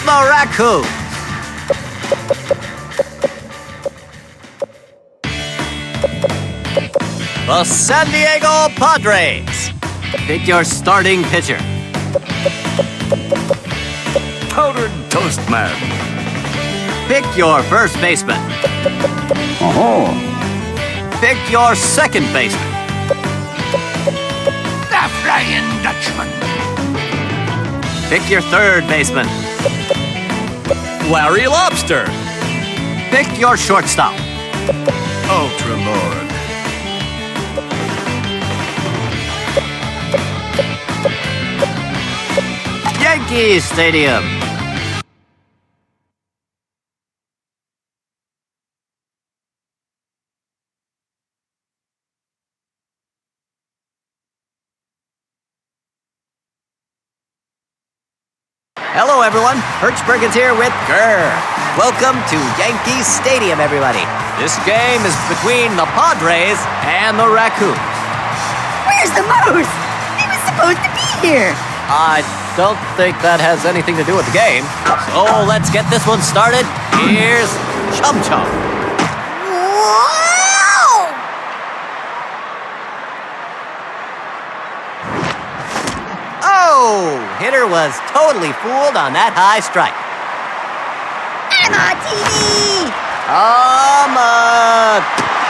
the Raccoons. The San Diego Padres. Pick your starting pitcher. Powdered Toast Man. Pick your first baseman. Pick your second baseman. The Flying Dutchman. Pick your third baseman. Larry Lobster. Pick your shortstop. Ultramord. Yankee Stadium. Hello, everyone. Hertzbergen's here with Grr. Welcome to Yankee Stadium, everybody. This game is between the Padres and the Raccoons. Where's the moose? He was supposed to be here. I don't think that has anything to do with the game. So let's get this one started. Here's Chum Chum. Whoa! Oh, hitter was totally fooled on that high strike. I'm on TV.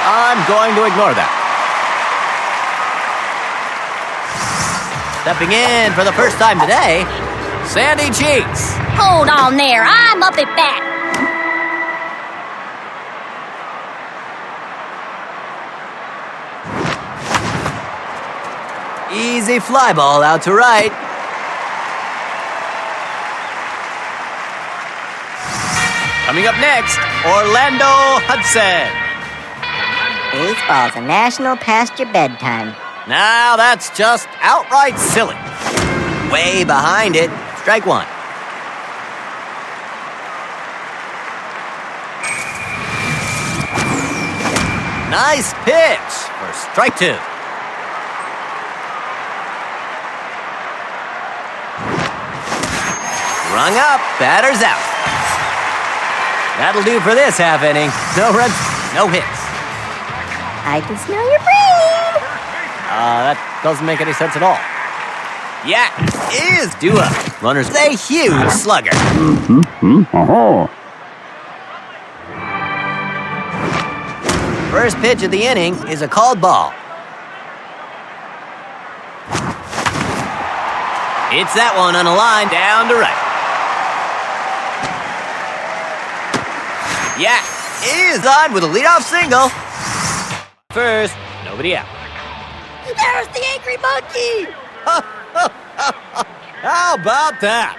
I'm going to ignore that. Stepping in for the first time today, Sandy Cheeks. Hold on there. I'm up at bat. Easy fly ball out to right. Coming up next, Orlando Hudson. Baseball's a national past your bedtime. Now that's just outright silly. Way behind it, strike one. Nice pitch for strike two. Rung up, batter's out. That'll do for this half inning. No runs, no hits. I can smell your brain. That doesn't make any sense at all. Yeah, is due up. Runner's a huge slugger. First pitch of the inning is a called ball. It's that one on a line down to right. Yeah, is on with a leadoff single. First, nobody out. There's the angry monkey. How about that?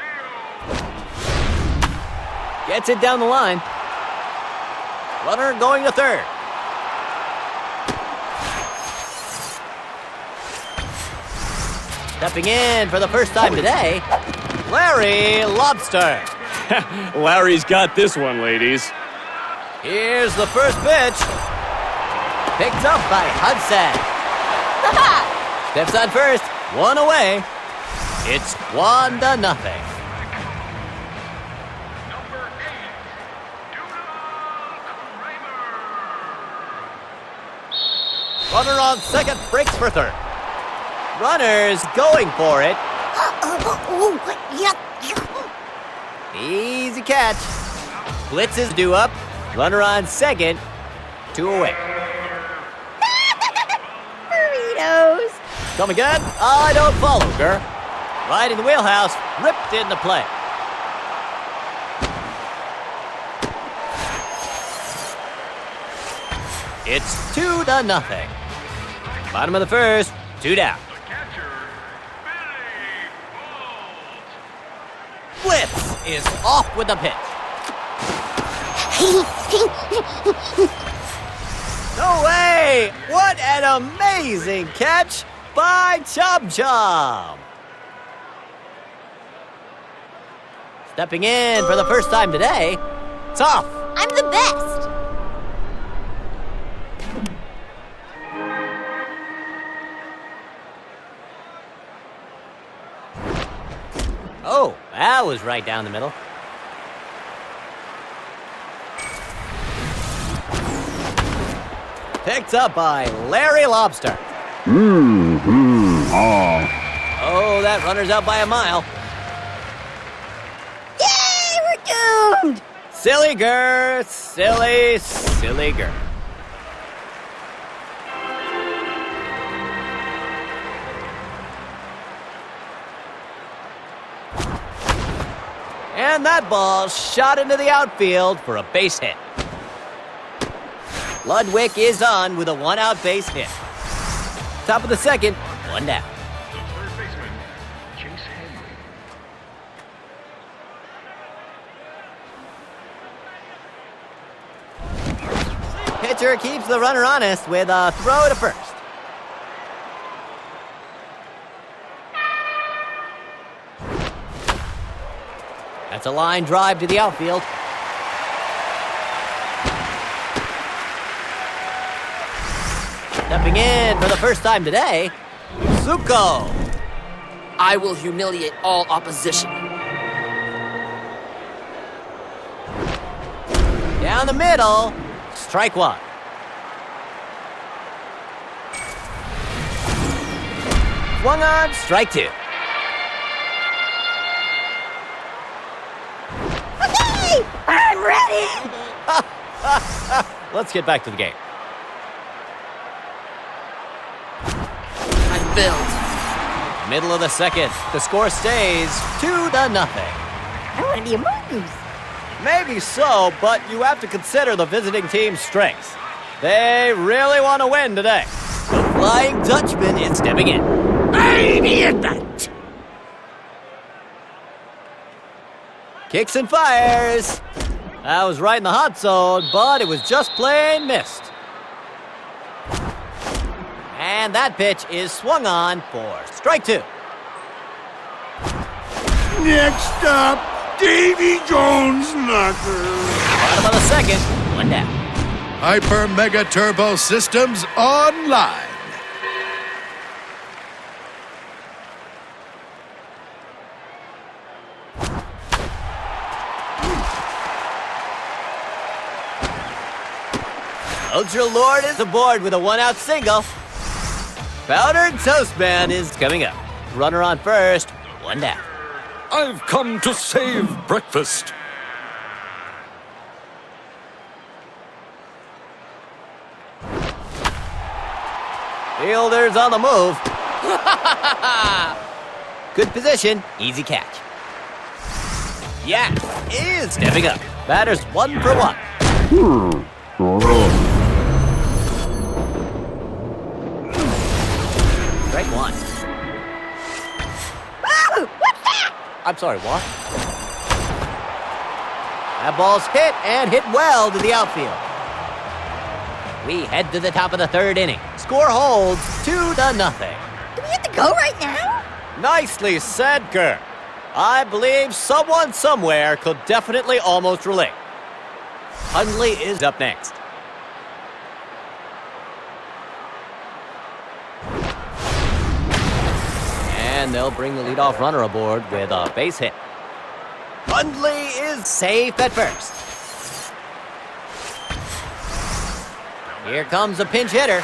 Gets it down the line. Runner going to third. Stepping in for the first time today, Larry Lobster. Larry's got this one, ladies. Here's the first pitch. Picked up by Hudson. Steps on first, one away. It's 1-0. Runner on second, breaks for third. Runner's going for it. Easy catch. Blitz is due up. Runner on second, 2 away. Burritos. Come again? I don't follow, girl. Right in the wheelhouse, ripped into play. It's 2-0. Bottom of the first, 2 down. Blitz is off with the pitch. No way! What an amazing catch by Chum Chum! Stepping in for the first time today, it's off. I'm the best. Oh, that was right down the middle. Picked up by Larry Lobster. Oh, that runner's out by a mile. Yay, we're doomed! Silly Gurr, silly Gurr. And that ball shot into the outfield for a base hit. Ludwig is on with a one-out base hit. Top of the second, one down. Pitcher keeps the runner honest with a throw to first. That's a line drive to the outfield. Stepping in for the first time today, Zuko. I will humiliate all opposition. Down the middle, strike one. Swung on, strike two. Okay, I'm ready! Let's get back to the game. I'm filled. Middle of the second, the score stays 2-0. I want to be a mongoose. Maybe so, but you have to consider the visiting team's strengths. They really want to win today. The Flying Dutchman is stepping in. I need that. Kicks and fires. That was right in the hot zone, but it was just plain missed. And that pitch is swung on for strike two. Next up, Davy Jones Knuckles. Bottom of the second, one down. Hyper Mega Turbo Systems online. Ultra Lord is aboard with a one-out single. Powdered Toast Man is coming up. Runner on first, one down. I've come to save breakfast. Fielder's on the move. Good position, easy catch. Yeah, is stepping up. Batter's 1 for 1. Strike one. Oh, what's that? I'm sorry, what? That ball's hit and hit well to the outfield. We head to the top of the third inning. Score holds 2-0. Do we have to go right now? Nicely said, Gurr. I believe someone somewhere could definitely almost relate. Hundley is up next. And they'll bring the leadoff runner aboard with a base hit. Hundley is safe at first. Here comes a pinch hitter.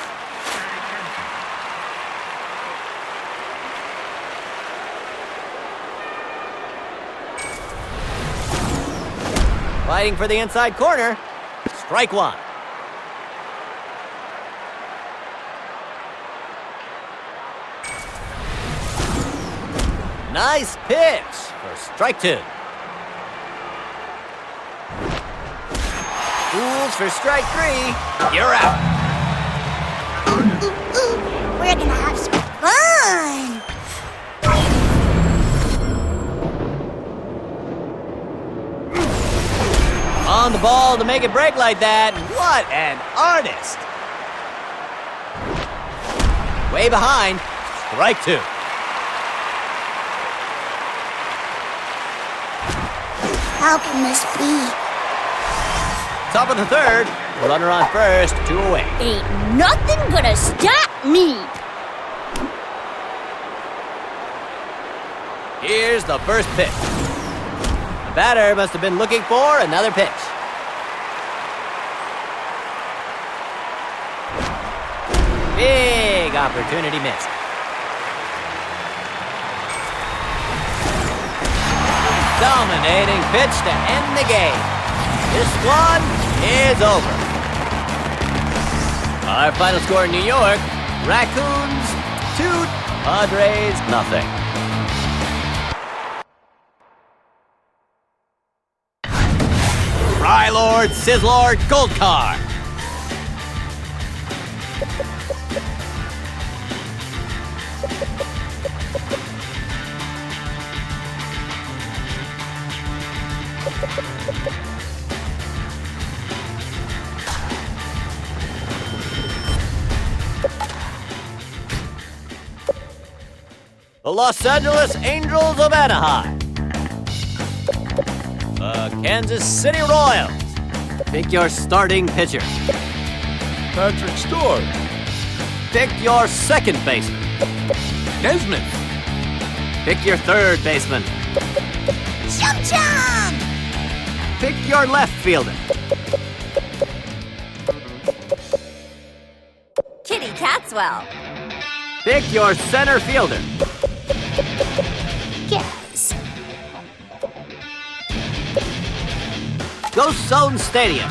Fighting for the inside corner. Strike one. Nice pitch for strike two. Fools for strike three. You're out. We're gonna have some fun. On the ball to make it break like that. What an artist. Way behind. Strike two. How can this be? Top of the third. Runner on first. 2 away. Ain't nothing gonna stop me. Here's the first pitch. The batter must have been looking for another pitch. Big opportunity missed. Dominating pitch to end the game. This one is over. Our final score in New York, Raccoons 2, Padres nothing. Rylord, Sizzlord, Gold Card. The Los Angeles Angels of Anaheim. The Kansas City Royals. Pick your starting pitcher. Patrick Stork. Pick your second baseman. Nesmith. Pick your third baseman. Chum chum! Pick your left fielder. Kitty Catswell. Pick your center fielder. Yes. Ghost Zone Stadium.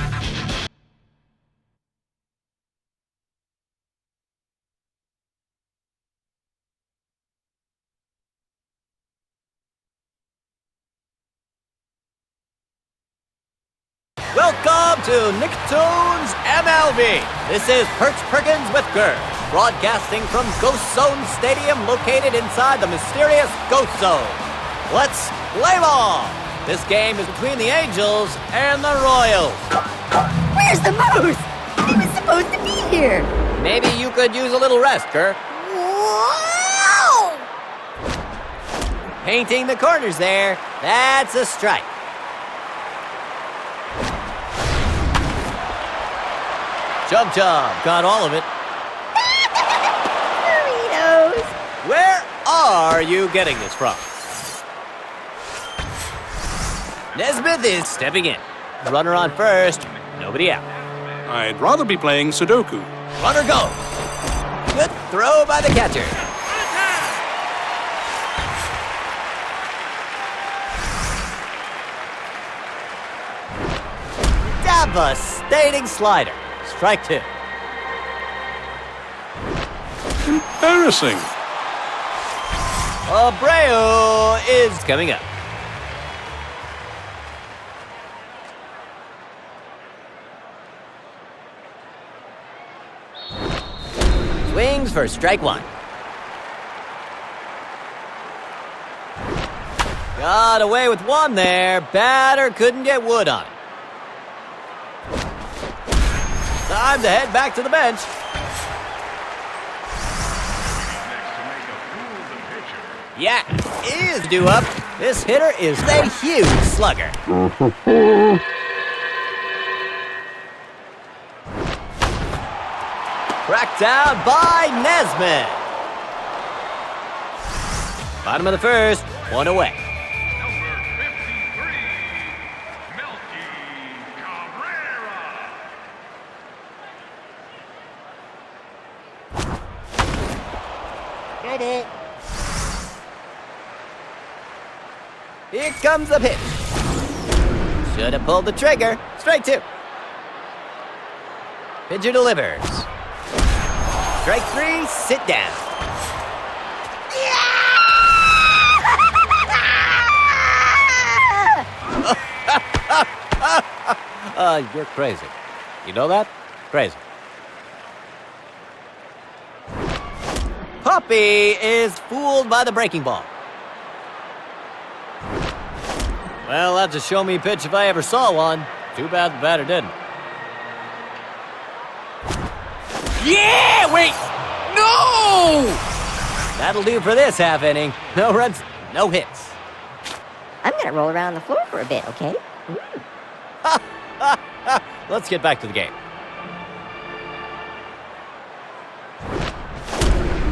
Welcome to Nicktoons MLB. This is Perch Perkins with Gurr, broadcasting from Ghost Zone Stadium located inside the mysterious Ghost Zone. Let's play ball! This game is between the Angels and the Royals. Where's the moose? He was supposed to be here. Maybe you could use a little rest, Gurr. Whoa! Painting the corners there. That's a strike. Chub Chub got all of it. Burritos. Where are you getting this from? Nesmith is stepping in. Runner on first, nobody out. I'd rather be playing Sudoku. Runner goes. Good throw by the catcher. Devastating slider. Strike two. Embarrassing. Abreu is coming up. Swings for strike one. Got away with one there. Batter couldn't get wood on it. Time to head back to the bench. Yak is due up. This hitter is a huge slugger. Cracked out by Nesmith. Bottom of the first, one away. Here comes the pitch. Should have pulled the trigger. Strike two. Pitcher delivers. Strike three, sit down. You're crazy. You know that? Crazy. Puppy is fooled by the breaking ball. Well, that's a show-me pitch if I ever saw one. Too bad the batter didn't. Yeah! Wait! No! That'll do for this half inning. No runs, no hits. I'm gonna roll around the floor for a bit, okay? Let's get back to the game.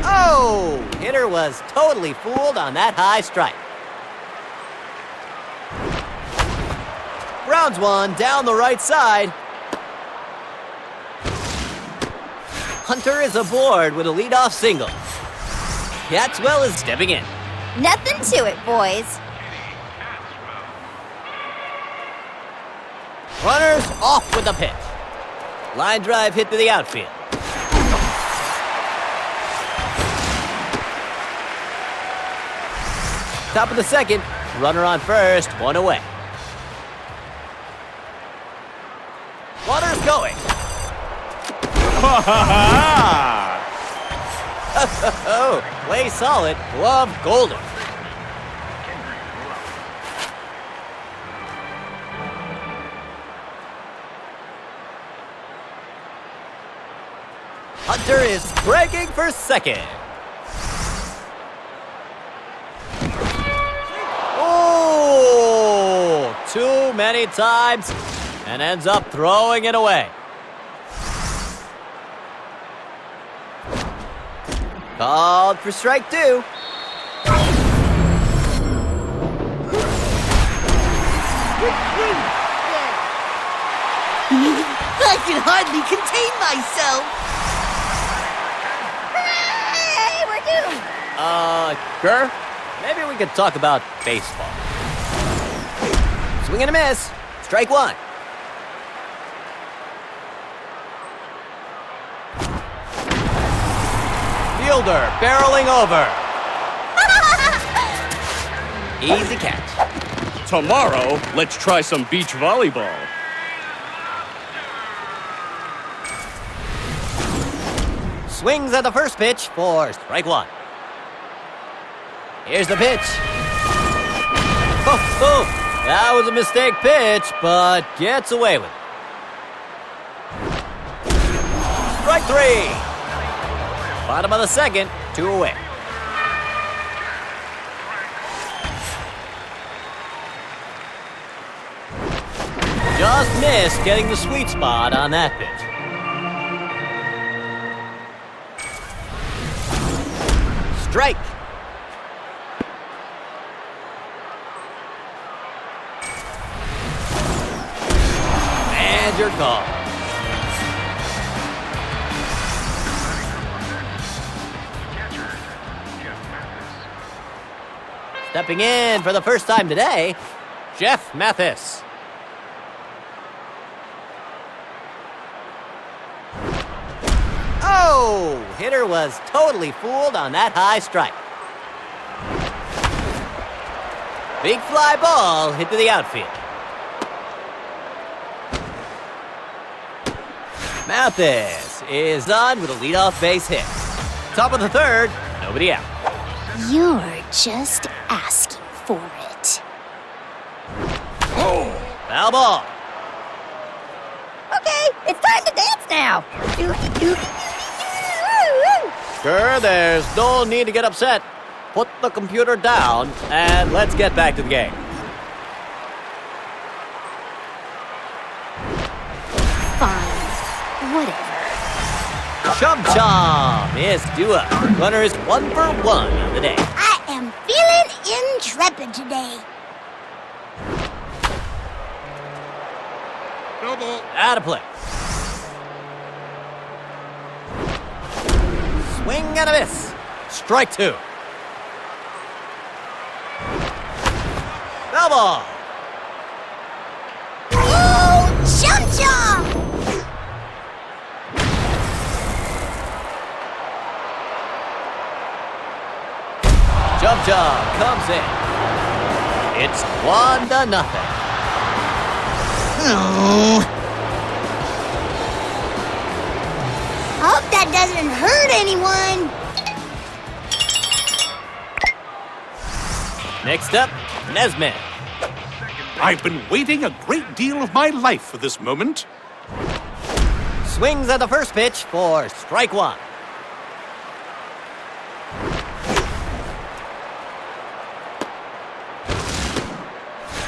Oh! Hitter was totally fooled on that high strike. Browns one down the right side. Hunter is aboard with a leadoff single. Yatswell is stepping in. Nothing to it, boys. Runners off with the pitch. Line drive hit to the outfield. Top of the second, runner on first, one away. Runners going. Oh, play solid, glove golden. Hunter is breaking for second. Oh, too many times and ends up throwing it away. Called for strike two. I can hardly contain myself. Hooray, we're doomed. Gurr, maybe we could talk about baseball. Swing and a miss. Strike one. Fielder barreling over. Easy catch. Tomorrow, let's try some beach volleyball. Swings at the first pitch for strike one. Here's the pitch. Oh, that was a mistake pitch, but gets away with it. Strike three. Bottom of the second, two away. Just missed getting the sweet spot on that pitch. Strike. And your call. Stepping in for the first time today, Jeff Mathis. Oh, hitter was totally fooled on that high strike. Big fly ball hit to the outfield. Mathis is done with a leadoff base hit. Top of the third, nobody out. You're just asking for it. Foul ball. Okay, it's time to dance now. Sure, there's no need to get upset. Put the computer down, and let's get back to the game. Fine, whatever. Chum Chum is due up. Runner is 1 for 1 on the day. I am feeling intrepid today. Out of play. Swing and a miss. Strike two. Foul ball. Oh, Chum Chum! Chum Chum comes in. It's 1-0. Hope that doesn't hurt anyone. Next up, Nesmith. I've been waiting a great deal of my life for this moment. Swings at the first pitch for strike one.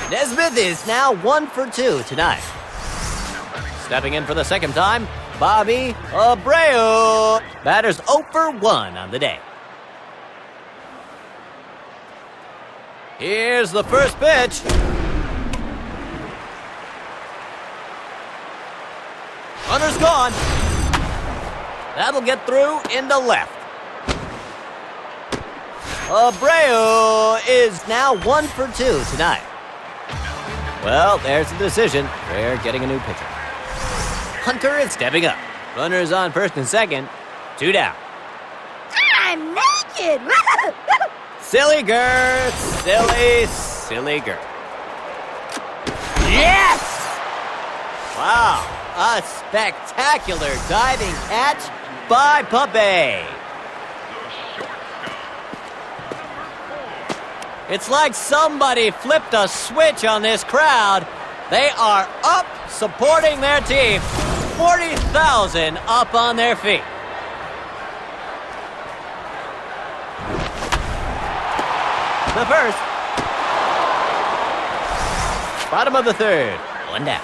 Nesmith is now 1 for 2 tonight. Stepping in for the second time, Bobby Abreu. Batter's 0 for 1 on the day. Here's the first pitch. Runner's gone. That'll get through into left. Abreu is now 1 for 2 tonight. Well, there's the decision. They're getting a new pitcher. Hunter is stepping up. Runners on first and second. 2 down. I'm naked! Silly Gert. Silly Gert. Yes! Wow, a spectacular diving catch by Puppy. It's like somebody flipped a switch on this crowd. They are up supporting their team. 40,000 up on their feet. The first. Bottom of the third. 1 down.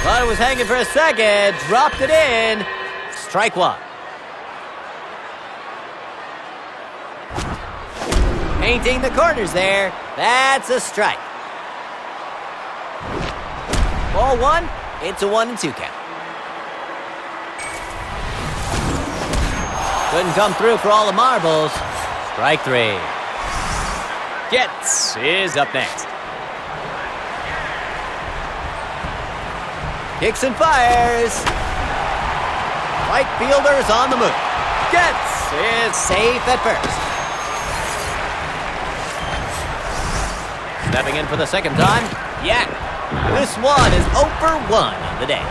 Thought it was hanging for a second. Dropped it in. Strike 1. Painting the corners there. That's a strike. Ball 1. It's a 1-2 count. Couldn't come through for all the marbles. Strike 3. Gets is up next. Kicks and fires. Right fielder's on the move. Gets is safe at first. Stepping in for the second time. Yeah. This one is 0 for 1 on the day.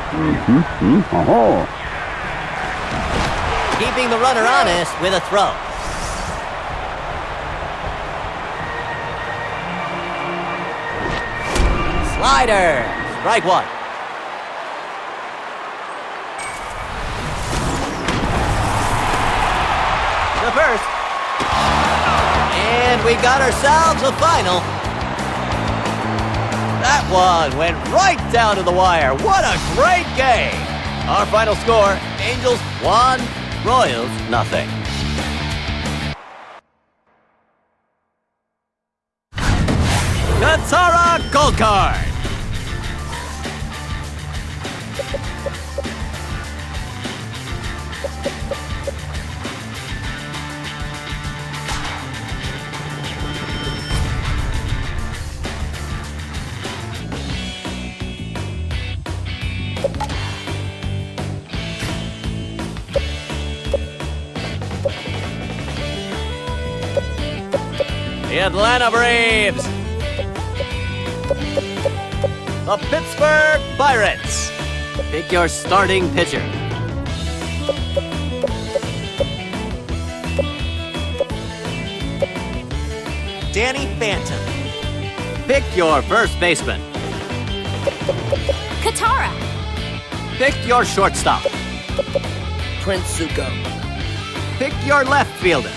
Keeping the runner honest with a throw. Slider. Strike 1. The first. And we got ourselves a final. That one went right down to the wire. What a great game. Our final score, Angels 1, Royals 0. Katara Gold Card. The Atlanta Braves. The Pittsburgh Pirates. Pick your starting pitcher. Danny Phantom. Pick your first baseman. Katara. Pick your shortstop. Prince Zuko. Pick your left fielder.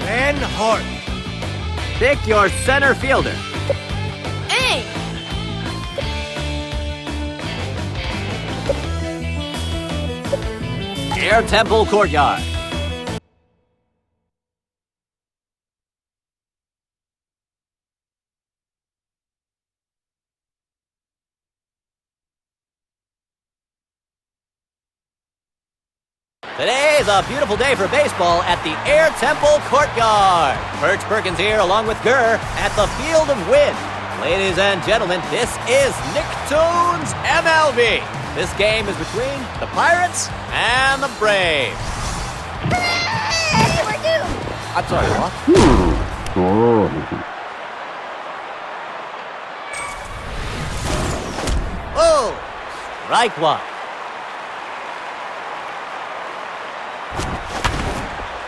Van Hart. Pick your center fielder. Hey! Air Temple Courtyard. Today is a beautiful day for baseball at the Air Temple Courtyard. Perch Perkins here along with Gurr at the Field of Wind. Ladies and gentlemen, this is Nicktoons MLB. This game is between the Pirates and the Braves. Hey, we're doomed! I'm sorry, what? Oh, strike 1.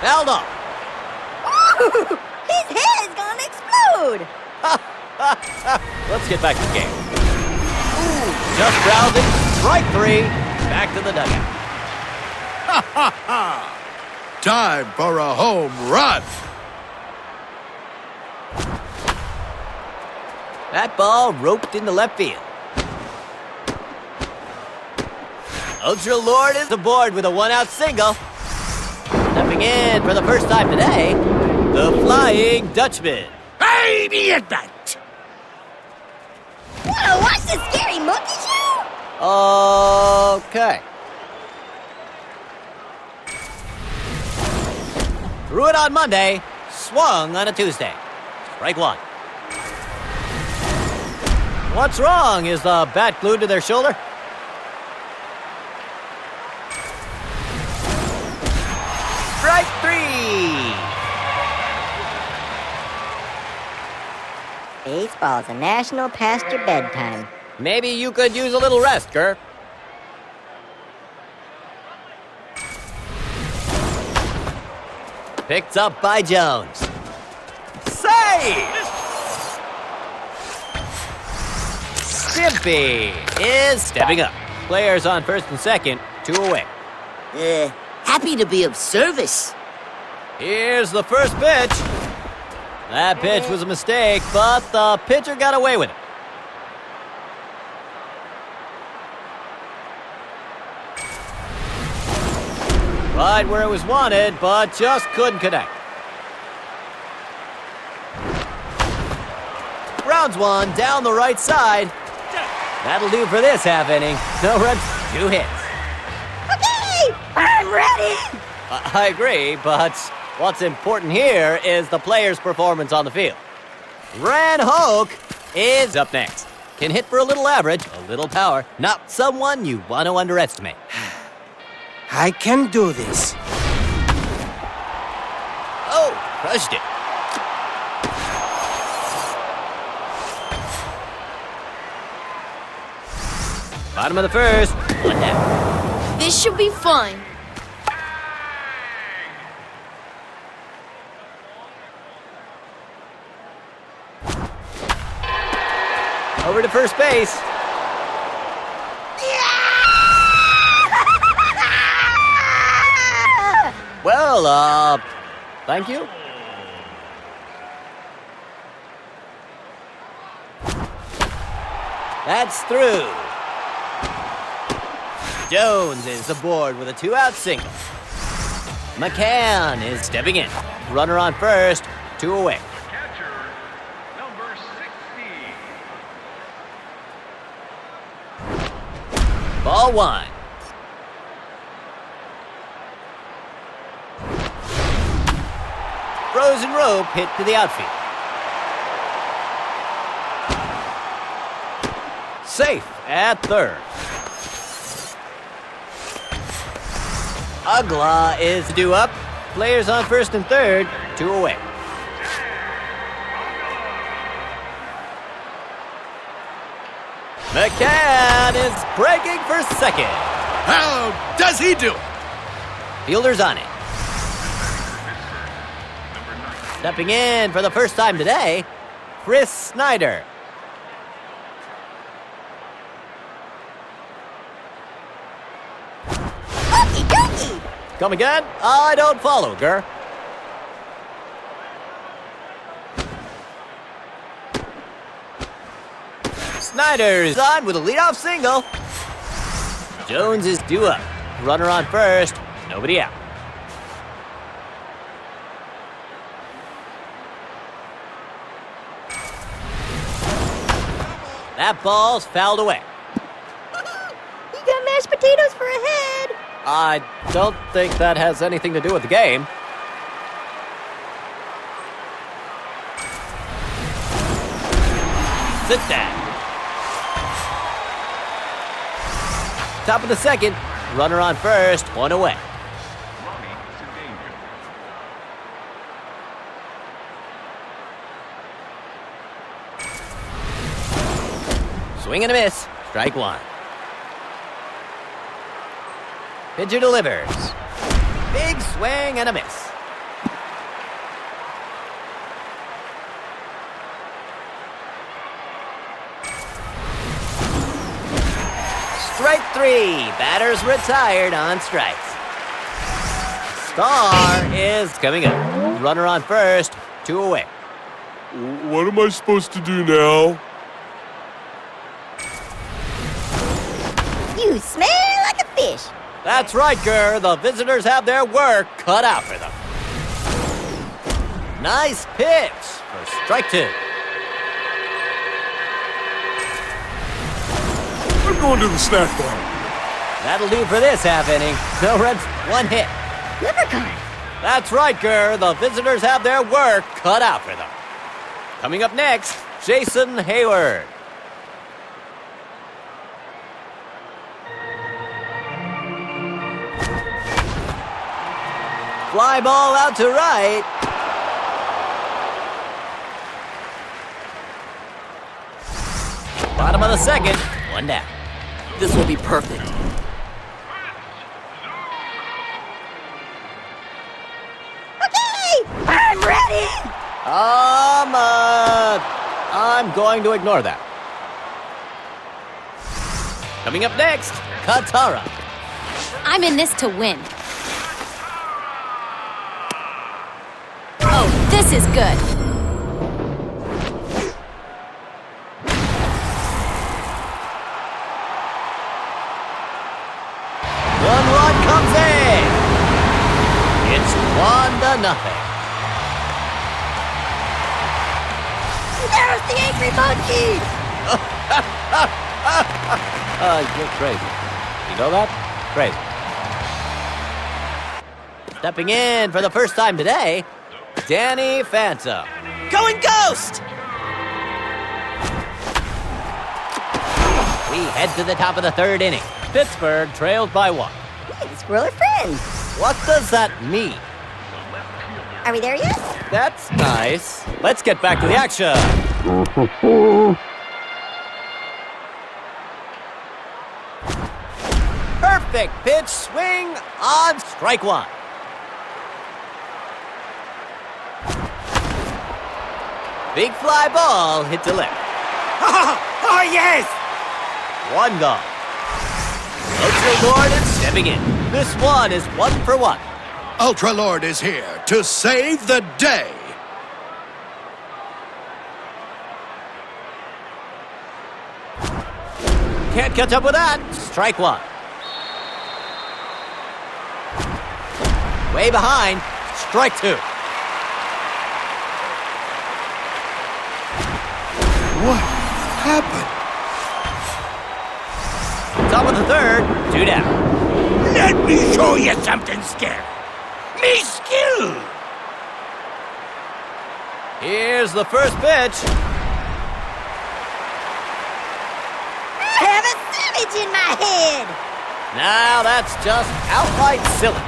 Held off. Ooh, his head is gonna explode! Let's get back to the game. Ooh, just browsing. Strike 3. Back to the dugout. Time for a home run. That ball roped into left field. Ultra Lord is aboard with a one-out single. Stepping in for the first time today, the Flying Dutchman. I need that. Wanna watch the scary monkey show? Okay. Threw it on Monday, swung on a Tuesday. Strike one. What's wrong? Is the bat glued to their shoulder? Strike three. Baseball's a national past your bedtime. Maybe you could use a little rest, Kerr. Picked up by Jones. Save! Stimpy is stepping up. Players on first and second, 2 away. Happy to be of service. Here's the first pitch. That pitch was a mistake, but the pitcher got away with it. Right where it was wanted, but just couldn't connect. Rounds one down the right side. That'll do for this half inning. No runs, 2 hits. Okay, I'm ready. I agree, but what's important here is the player's performance on the field. Ran Hoke is up next. Can hit for a little average, a little power. Not someone you want to underestimate. I can do this. Oh, crushed it. Bottom of the first, 1 down. This should be fun. Over to first base. Well, thank you. That's through. Jones is aboard with a 2-out single. McCann is stepping in. Runner on first, 2 away. Catcher, number 60. Ball 1. Frozen rope hit to the outfield. Safe at third. Ugla is due up. Players on first and third, 2 away. McCann is breaking for second. How does he do it? Fielder's on it. Stepping in for the first time today, Chris Snyder. Okie dokie. Come again? I don't follow, Gurr. Snyder's on with a leadoff single. Jones is due up. Runner on first, nobody out. That ball's fouled away. You got mashed potatoes for a head. I don't think that has anything to do with the game. Sit down. Top of the second, runner on first, 1 away. Ronnie is in danger. Swing and a miss, strike 1. Pitcher delivers. Big swing and a miss. Strike 3. Batters retired on strikes. Star is coming up. Runner on first, 2 away. What am I supposed to do now? You smell like a fish. That's right, Gurr. The visitors have their work cut out for them. Nice pitch for strike two. I'm going to the snack bar. That'll do for this half inning. No runs, one hit. Leprechaun. That's right, Gurr. The visitors have their work cut out for them. Coming up next, Jason Hayward. Fly ball out to right. Bottom of the second, one down. This will be perfect. Okay, I'm ready. I'm going to ignore that. Coming up next, Katara. I'm in this to win. Oh, this is good. One run comes in. It's 1-0. There's the angry monkey. You're crazy. You know that? Crazy. Stepping in for the first time today, Danny Phantom. Going ghost! We head to the top of the third inning. Pittsburgh trails by 1. Hey, squirrel friends. What does that mean? Are we there yet? That's nice. Let's get back to the action. Perfect pitch swing on strike one. Big fly ball hit to left. Oh, yes! One gone. Ultra Lord is stepping in. This one is 1 for 1. Ultra Lord is here to save the day. Can't catch up with that. Strike one. Way behind. Strike two. What happened? Top of the third. 2 down. Let me show you something scary. Me skill. Here's the first pitch. I have a savage in my head. Now that's just outright silly.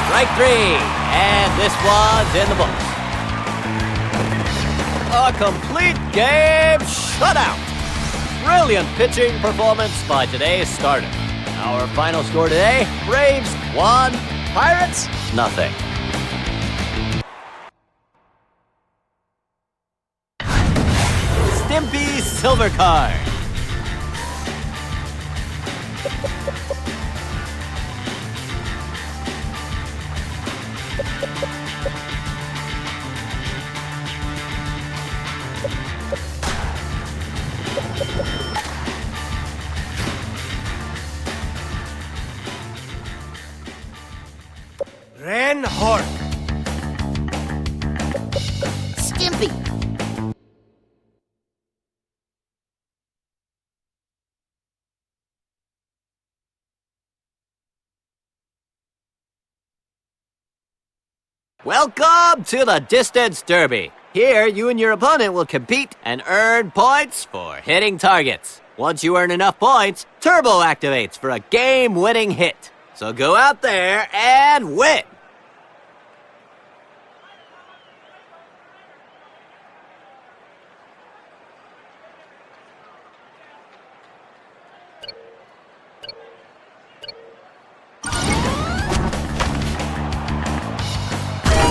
Strike 3, and this one's in the books. A complete game shutout. Brilliant pitching performance by today's starter. Our final score today, Braves 1, Pirates nothing. Stimpy Silver Card. Ren Hork. Stimpy. Welcome to the Distance Derby. Here, you and your opponent will compete and earn points for hitting targets. Once you earn enough points, Turbo activates for a game-winning hit. So go out there and win!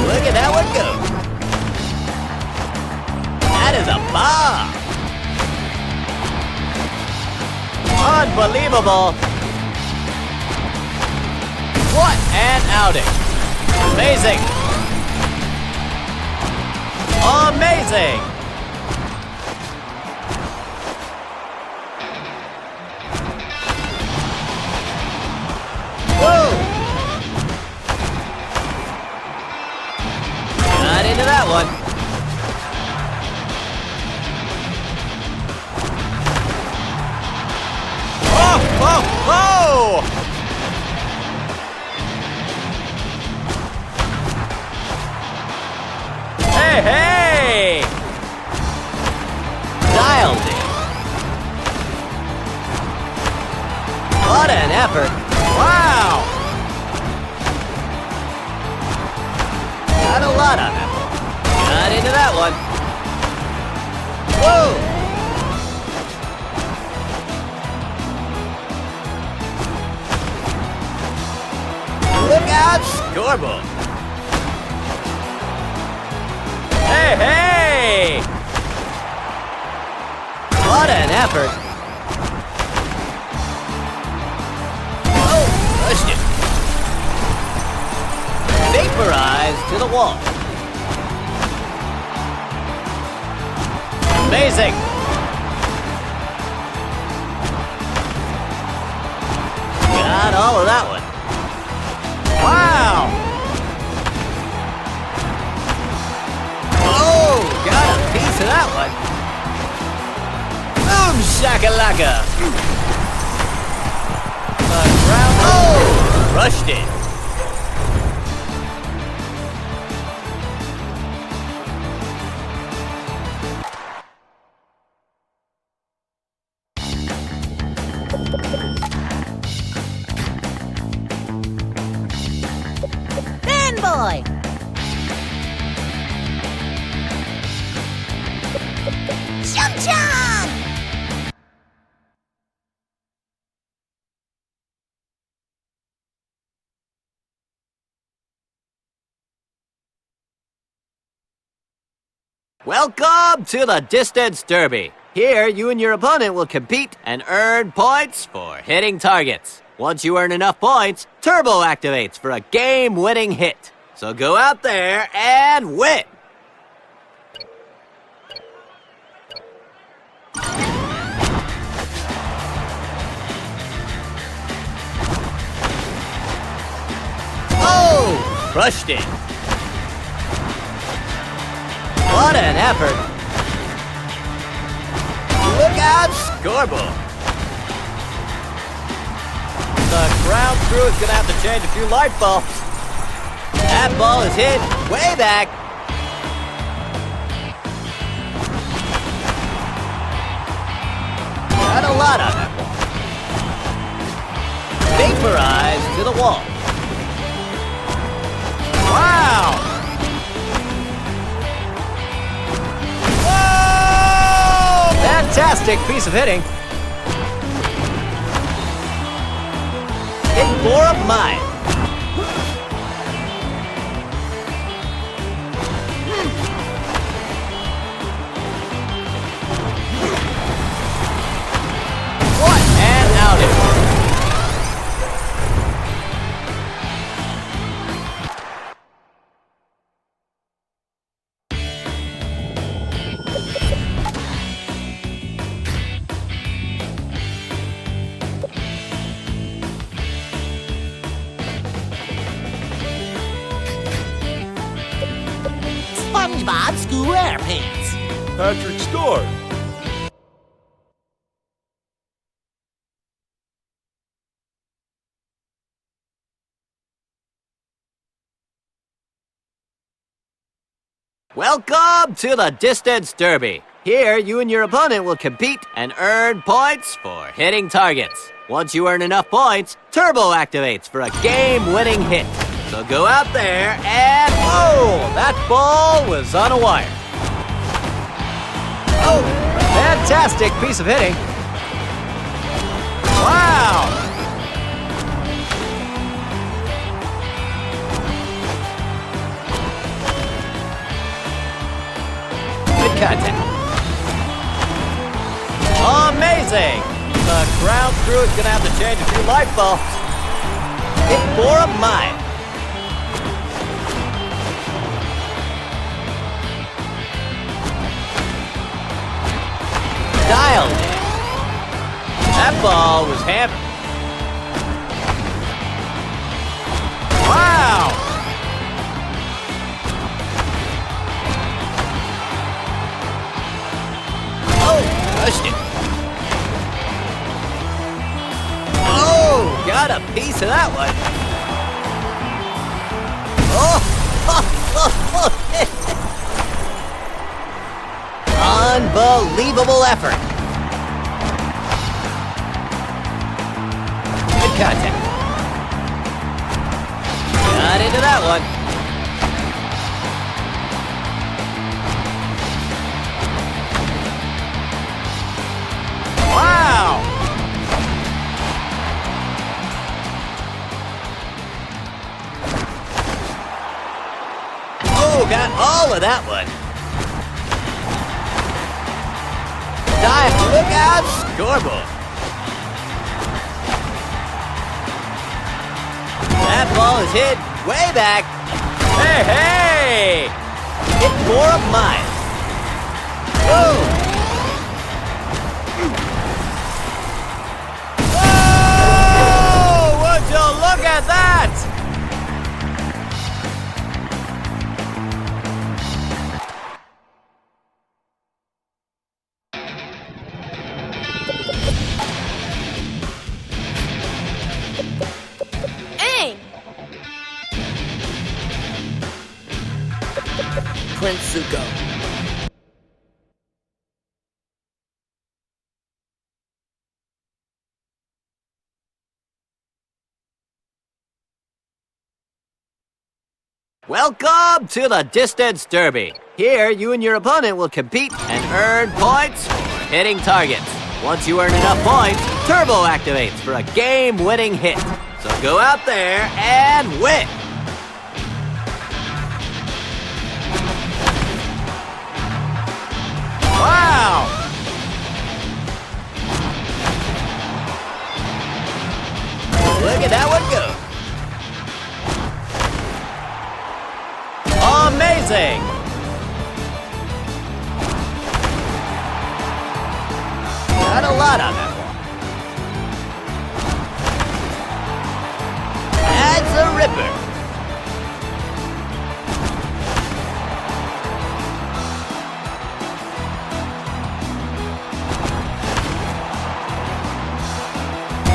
Look at that one go. That is a bomb. Unbelievable. What an outing. Amazing. Amazing! Whoa! Got into that one. Oh, oh, oh! Hey, hey! Dialed it. What an effort. Wow! Got a lot on that one. Got into that one. Whoa! Look out, scoreboard. Hey, hey! What an effort. Oh, pushed it. Vaporized to the wall. Amazing. Got all of that one. Wow! Oh, got a piece of that one. Boom shakalaka. The ground. Oh, crushed it. Fanboy! Chum chum! Welcome to the Distance Derby. Here, you and your opponent will compete and earn points for hitting targets. Once you earn enough points, Turbo activates for a game-winning hit. So go out there and win! Oh! Crushed it! What an effort! Look out, scoreboard! The ground crew is gonna have to change a few light bulbs. That ball is hit way back. Got a lot on that ball. Vaporized to the wall. Wow! Whoa! Fantastic piece of hitting. Hit for a mile. What an outing. SpongeBob SquarePants. Patrick Star. Welcome to the Distance Derby. Here, you and your opponent will compete and earn points for hitting targets. Once you earn enough points, Turbo activates for a game-winning hit. So go out there and... whoa! That ball was on a wire. Oh, a fantastic piece of hitting. Wow! Good contact. Amazing! The ground crew is gonna have to change a few light bulbs. Hit for a mile. Dialed it. That ball was hammered. Wow! Oh, crushed it. Oh, got a piece of that one. Oh! Unbelievable effort. Good contact. Got into that one. Wow! Oh, got all of that one. Dive, look out, scoreboard. That ball is hit way back. Hey, hey! Hit more of mine. Whoa! Whoa! Would you look at that? Prince Zuko. Welcome to the Distance Derby. Here, you and your opponent will compete and earn points for hitting targets. Once you earn enough points, Turbo activates for a game-winning hit. So go out there and win. Wow! Look at that one go. Amazing! Got a lot on that one. That's a ripper.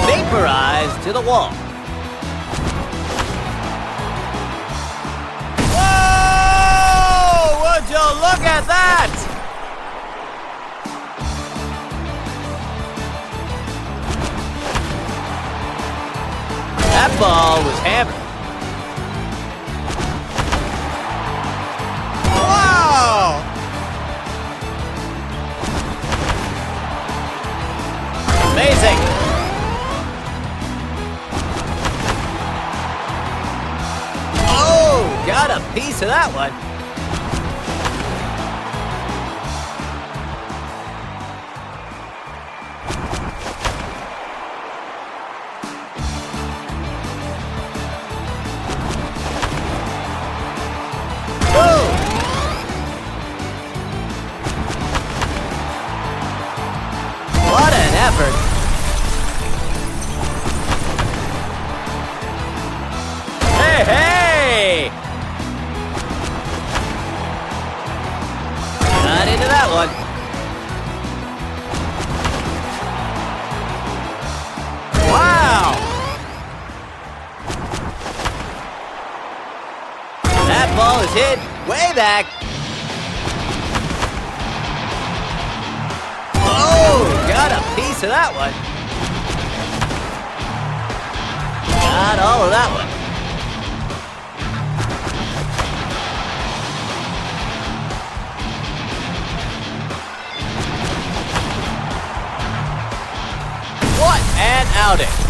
Vaporized to the wall. Whoa! Would you look at that? That ball was hammered. Wow! Amazing! Got a piece of that one. Whoa! What an effort. Hey, hey! Got into that one. Wow! That ball is hit way back. Oh, got a piece of that one. Got all of that one. What an outing!